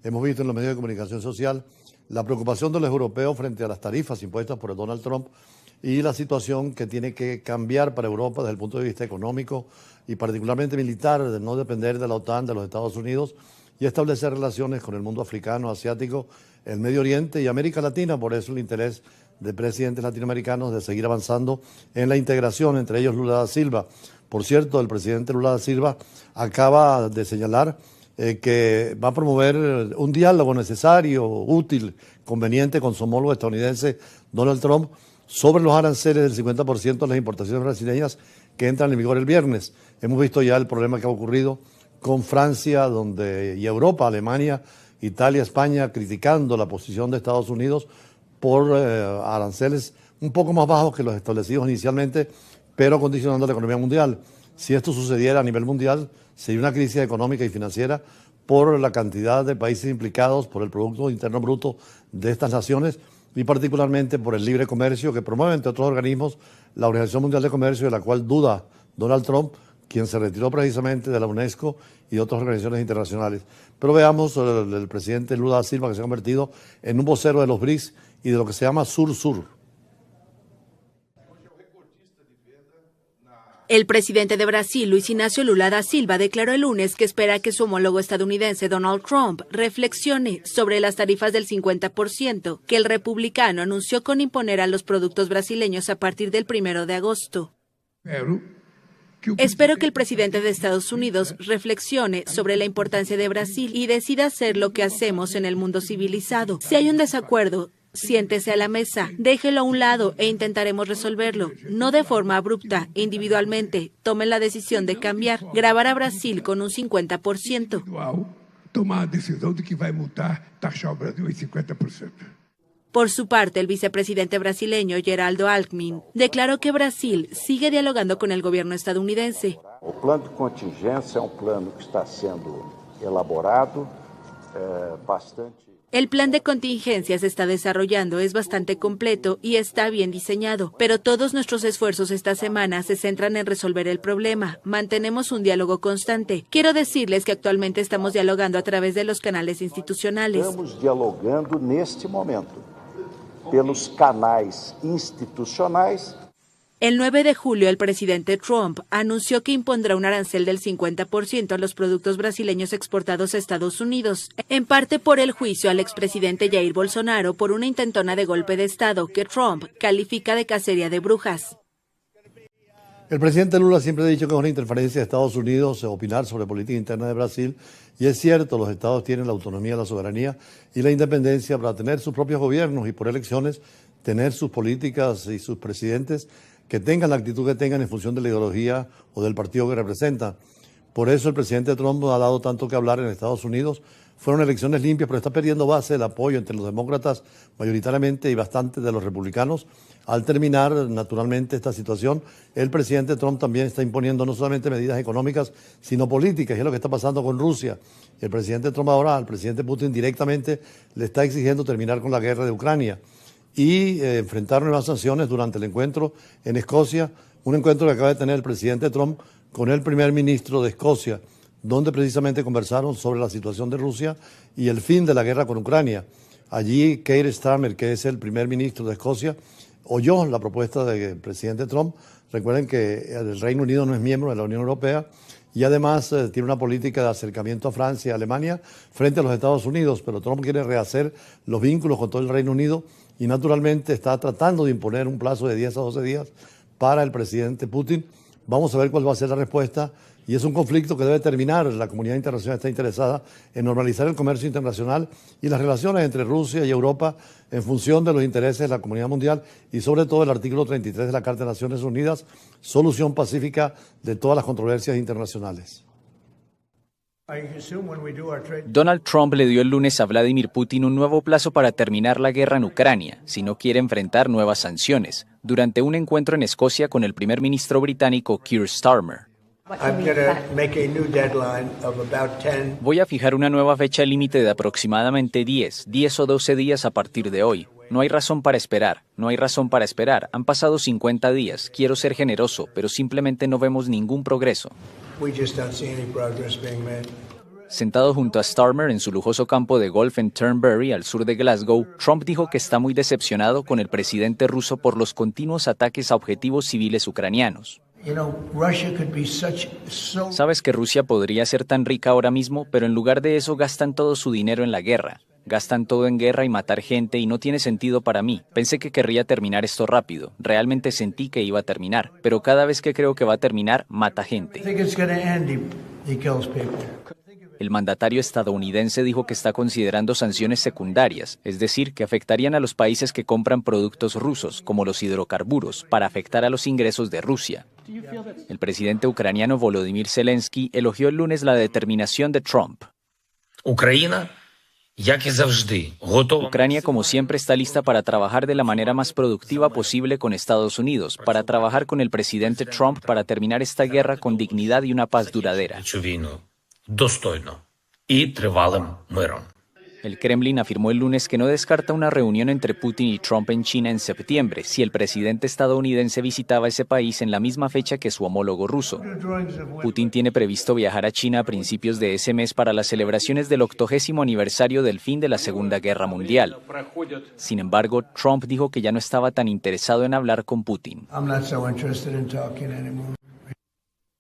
hemos visto en los medios de comunicación social la preocupación de los europeos frente a las tarifas impuestas por Donald Trump y la situación que tiene que cambiar para Europa desde el punto de vista económico y particularmente militar, de no depender de la OTAN, de los Estados Unidos, y establecer relaciones con el mundo africano, asiático, el Medio Oriente y América Latina. Por eso el interés de presidentes latinoamericanos de seguir avanzando en la integración, entre ellos Lula da Silva. Por cierto, el presidente Lula da Silva acaba de señalar que va a promover un diálogo necesario, útil, conveniente con su homólogo estadounidense Donald Trump sobre los aranceles del 50% de las importaciones brasileñas que entran en vigor el viernes. Hemos visto ya el problema que ha ocurrido con Francia y Europa, Alemania, Italia, España, criticando la posición de Estados Unidos por aranceles un poco más bajos que los establecidos inicialmente, pero condicionando la economía mundial. Si esto sucediera a nivel mundial, sería una crisis económica y financiera por la cantidad de países implicados, por el Producto Interno Bruto de estas naciones y particularmente por el libre comercio que promueve, entre otros organismos, la Organización Mundial de Comercio, de la cual duda Donald Trump, quien se retiró precisamente de la UNESCO y de otras organizaciones internacionales. Pero veamos el presidente Lula da Silva, que se ha convertido en un vocero de los BRICS y de lo que se llama Sur-Sur. El presidente de Brasil, Luis Inácio Lula da Silva, declaró el lunes que espera que su homólogo estadounidense Donald Trump reflexione sobre las tarifas del 50% que el republicano anunció con imponer a los productos brasileños a partir del 1 de agosto. Espero que el presidente de Estados Unidos reflexione sobre la importancia de Brasil y decida hacer lo que hacemos en el mundo civilizado. Si hay un desacuerdo, siéntese a la mesa, déjelo a un lado e intentaremos resolverlo. No de forma abrupta, individualmente. Tomen la decisión de cambiar, grabar a Brasil con un 50%. Tomar la decisión de que va a multar, taxar a Brasil en 50%. Por su parte, el vicepresidente brasileño Geraldo Alckmin declaró que Brasil sigue dialogando con el gobierno estadounidense. El plan de contingencia es un plan que está siendo elaborado bastante. El plan de contingencia se está desarrollando, es bastante completo y está bien diseñado, pero todos nuestros esfuerzos esta semana se centran en resolver el problema. Mantenemos un diálogo constante. Quiero decirles que actualmente estamos dialogando a través de los canales institucionales. Estamos dialogando neste momento pelos canais institucionais. El 9 de julio, el presidente Trump anunció que impondrá un arancel del 50% a los productos brasileños exportados a Estados Unidos, en parte por el juicio al expresidente Jair Bolsonaro por una intentona de golpe de Estado que Trump califica de cacería de brujas. El presidente Lula siempre ha dicho que es una interferencia de Estados Unidos opinar sobre política interna de Brasil, y es cierto, los estados tienen la autonomía, la soberanía y la independencia para tener sus propios gobiernos y por elecciones tener sus políticas y sus presidentes que tengan la actitud que tengan en función de la ideología o del partido que representan. Por eso el presidente Trump ha dado tanto que hablar en Estados Unidos. Fueron elecciones limpias, pero está perdiendo base el apoyo entre los demócratas mayoritariamente y bastante de los republicanos. Al terminar, naturalmente, esta situación, el presidente Trump también está imponiendo no solamente medidas económicas, sino políticas, y es lo que está pasando con Rusia. El presidente Trump ahora, al presidente Putin directamente, le está exigiendo terminar con la guerra de Ucrania y enfrentar nuevas sanciones durante el encuentro en Escocia, un encuentro que acaba de tener el presidente Trump con el primer ministro de Escocia, donde precisamente conversaron sobre la situación de Rusia y el fin de la guerra con Ucrania. Allí Keir Starmer, que es el primer ministro de Escocia, oyó la propuesta del presidente Trump. Recuerden que el Reino Unido no es miembro de la Unión Europea y además tiene una política de acercamiento a Francia y a Alemania frente a los Estados Unidos, pero Trump quiere rehacer los vínculos con todo el Reino Unido y naturalmente está tratando de imponer un plazo de 10 a 12 días para el presidente Putin. Vamos a ver cuál va a ser la respuesta y es un conflicto que debe terminar. La comunidad internacional está interesada en normalizar el comercio internacional y las relaciones entre Rusia y Europa en función de los intereses de la comunidad mundial y sobre todo el artículo 33 de la Carta de Naciones Unidas, solución pacífica de todas las controversias internacionales. Donald Trump le dio el lunes a Vladimir Putin un nuevo plazo para terminar la guerra en Ucrania, si no quiere enfrentar nuevas sanciones, durante un encuentro en Escocia con el primer ministro británico Keir Starmer. Voy a fijar una nueva fecha límite de aproximadamente 10 o 12 días a partir de hoy. No hay razón para esperar, no hay razón para esperar. Han pasado 50 días, quiero ser generoso, pero simplemente no vemos ningún progreso. Sentado junto a Starmer en su lujoso campo de golf en Turnberry, al sur de Glasgow, Trump dijo que está muy decepcionado con el presidente ruso por los continuos ataques a objetivos civiles ucranianos. Sabes que Rusia podría ser tan rica ahora mismo, pero en lugar de eso gastan todo su dinero en la guerra. Gastan todo en guerra y matar gente y no tiene sentido para mí. Pensé que querría terminar esto rápido. Realmente sentí que iba a terminar. Pero cada vez que creo que va a terminar, mata gente. El mandatario estadounidense dijo que está considerando sanciones secundarias, es decir, que afectarían a los países que compran productos rusos, como los hidrocarburos, para afectar a los ingresos de Rusia. El presidente ucraniano Volodymyr Zelensky elogió el lunes la determinación de Trump. Ucrania, como siempre, está lista para trabajar de la manera más productiva posible con Estados Unidos, para trabajar con el presidente Trump para terminar esta guerra con dignidad y una paz duradera. El Kremlin afirmó el lunes que no descarta una reunión entre Putin y Trump en China en septiembre, si el presidente estadounidense visitaba ese país en la misma fecha que su homólogo ruso. Putin tiene previsto viajar a China a principios de ese mes para las celebraciones del 80º aniversario del fin de la Segunda Guerra Mundial. Sin embargo, Trump dijo que ya no estaba tan interesado en hablar con Putin.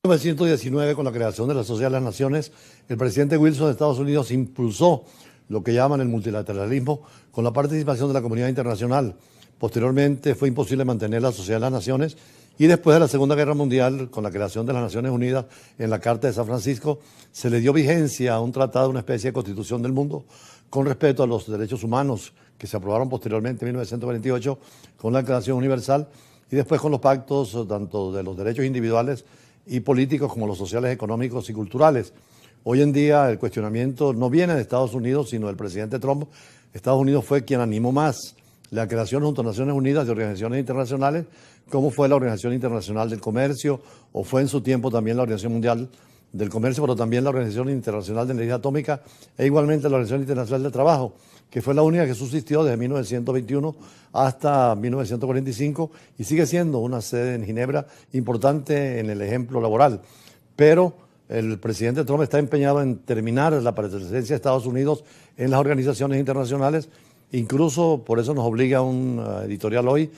En 1919, con la creación de la Sociedad de las Naciones, el presidente Wilson de Estados Unidos impulsó lo que llaman el multilateralismo con la participación de la comunidad internacional. Posteriormente fue imposible mantener la Sociedad de las Naciones y después de la Segunda Guerra Mundial, con la creación de las Naciones Unidas en la Carta de San Francisco, se le dio vigencia a un tratado, una especie de constitución del mundo, con respeto a los derechos humanos que se aprobaron posteriormente en 1948 con la Declaración Universal y después con los pactos tanto de los derechos individuales y políticos como los sociales, económicos y culturales. Hoy en día el cuestionamiento no viene de Estados Unidos, sino del presidente Trump. Estados Unidos fue quien animó más la creación junto a Naciones Unidas de organizaciones internacionales, como fue la Organización Internacional del Comercio, o fue en su tiempo también la Organización Mundial del Comercio, pero también la Organización Internacional de Energía Atómica e igualmente la Organización Internacional del Trabajo, que fue la única que subsistió desde 1921 hasta 1945 y sigue siendo una sede en Ginebra importante en el ejemplo laboral. Pero el presidente Trump está empeñado en terminar la presencia de Estados Unidos en las organizaciones internacionales. Incluso por eso nos obliga un editorial hoy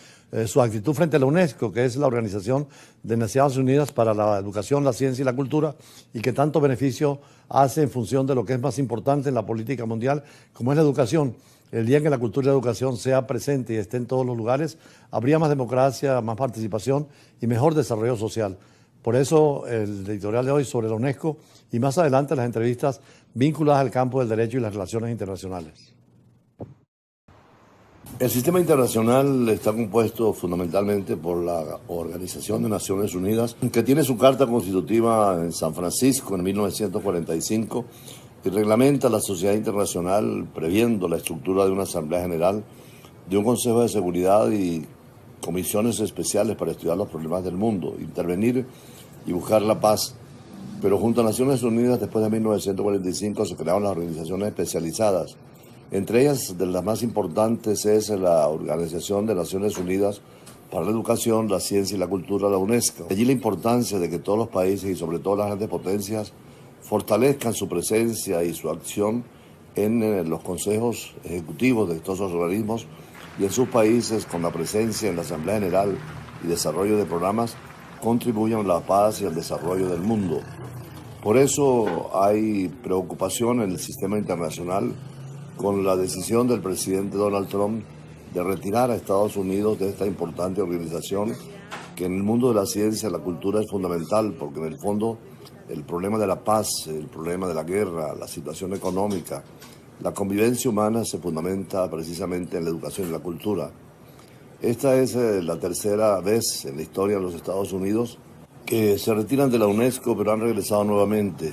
su actitud frente a la UNESCO, que es la Organización de Naciones Unidas para la Educación, la Ciencia y la Cultura, y que tanto beneficio hace en función de lo que es más importante en la política mundial, como es la educación. El día en que la cultura y la educación sea presente y esté en todos los lugares, habría más democracia, más participación y mejor desarrollo social. Por eso el editorial de hoy sobre la UNESCO y más adelante las entrevistas vinculadas al campo del derecho y las relaciones internacionales. El sistema internacional está compuesto fundamentalmente por la Organización de Naciones Unidas, que tiene su carta constitutiva en San Francisco en 1945 y reglamenta la sociedad internacional previendo la estructura de una Asamblea General, de un Consejo de Seguridad y comisiones especiales para estudiar los problemas del mundo, intervenir y buscar la paz. Pero junto a Naciones Unidas, después de 1945, se crearon las organizaciones especializadas. Entre ellas, de las más importantes, es la Organización de Naciones Unidas para la Educación, la Ciencia y la Cultura, la UNESCO. Allí la importancia de que todos los países y sobre todo las grandes potencias fortalezcan su presencia y su acción en los consejos ejecutivos de estos organismos y en sus países, con la presencia en la Asamblea General y desarrollo de programas, contribuyan a la paz y al desarrollo del mundo. Por eso hay preocupación en el sistema internacional con la decisión del presidente Donald Trump de retirar a Estados Unidos de esta importante organización, que en el mundo de la ciencia y la cultura es fundamental, porque en el fondo el problema de la paz, el problema de la guerra, la situación económica, la convivencia humana se fundamenta precisamente en la educación y la cultura. Esta es la tercera vez en la historia de los Estados Unidos que se retiran de la UNESCO, pero han regresado nuevamente.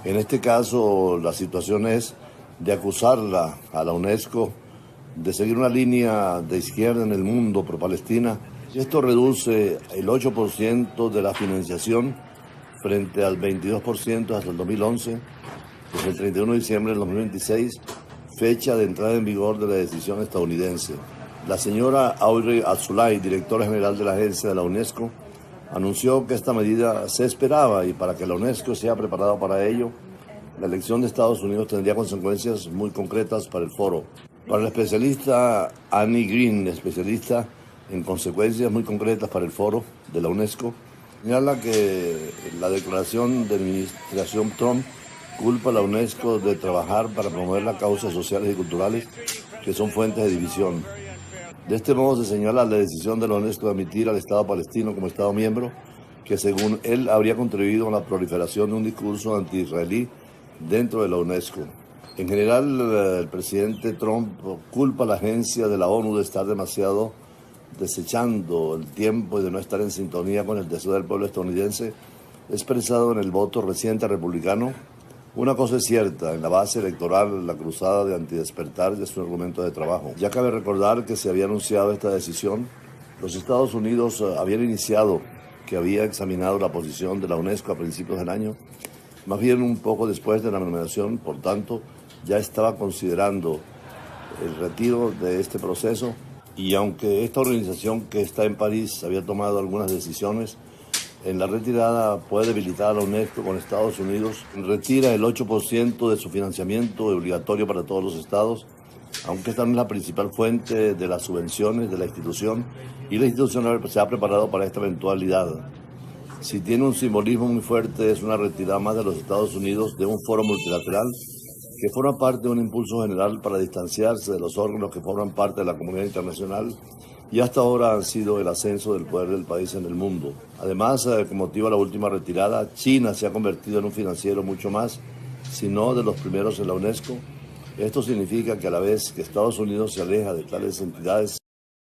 En este caso, la situación es de acusarla a la UNESCO de seguir una línea de izquierda en el mundo pro-Palestina. Esto reduce el 8% de la financiación frente al 22% hasta el 2011, desde el 31 de diciembre del 2026, fecha de entrada en vigor de la decisión estadounidense. La señora Audrey Azoulay, directora general de la agencia de la UNESCO, anunció que esta medida se esperaba y para que la UNESCO sea preparada para ello, La elección de Estados Unidos tendría consecuencias muy concretas para el foro. Para el especialista Annie Green, especialista en consecuencias muy concretas para el foro de la UNESCO, señala que la declaración de la administración Trump culpa a la UNESCO de trabajar para promover las causas sociales y culturales que son fuentes de división. De este modo se señala la decisión de la UNESCO de admitir al Estado palestino como Estado miembro, que según él habría contribuido a la proliferación de un discurso anti-israelí dentro de la UNESCO. En general, el presidente Trump culpa a la agencia de la ONU de estar demasiado desechando el tiempo y de no estar en sintonía con el deseo del pueblo estadounidense expresado en el voto reciente republicano. Una cosa es cierta, en la base electoral la cruzada de antidespertar es un argumento de trabajo. Ya cabe recordar que se había anunciado esta decisión. Los Estados Unidos habían iniciado que había examinado la posición de la UNESCO a principios del año. Más bien un poco después de la nominación, por tanto, ya estaba considerando el retiro de este proceso. Y aunque esta organización que está en París había tomado algunas decisiones, en la retirada puede debilitar a la UNESCO con Estados Unidos. Retira el 8% de su financiamiento obligatorio para todos los estados, aunque esta no es la principal fuente de las subvenciones de la institución, y la institución se ha preparado para esta eventualidad. Si tiene un simbolismo muy fuerte, es una retirada más de los Estados Unidos de un foro multilateral que forma parte de un impulso general para distanciarse de los órganos que forman parte de la comunidad internacional y hasta ahora han sido el ascenso del poder del país en el mundo. Además, con motivo de la última retirada, China se ha convertido en un financiero mucho más, si no de los primeros en la UNESCO. Esto significa que a la vez que Estados Unidos se aleja de tales entidades,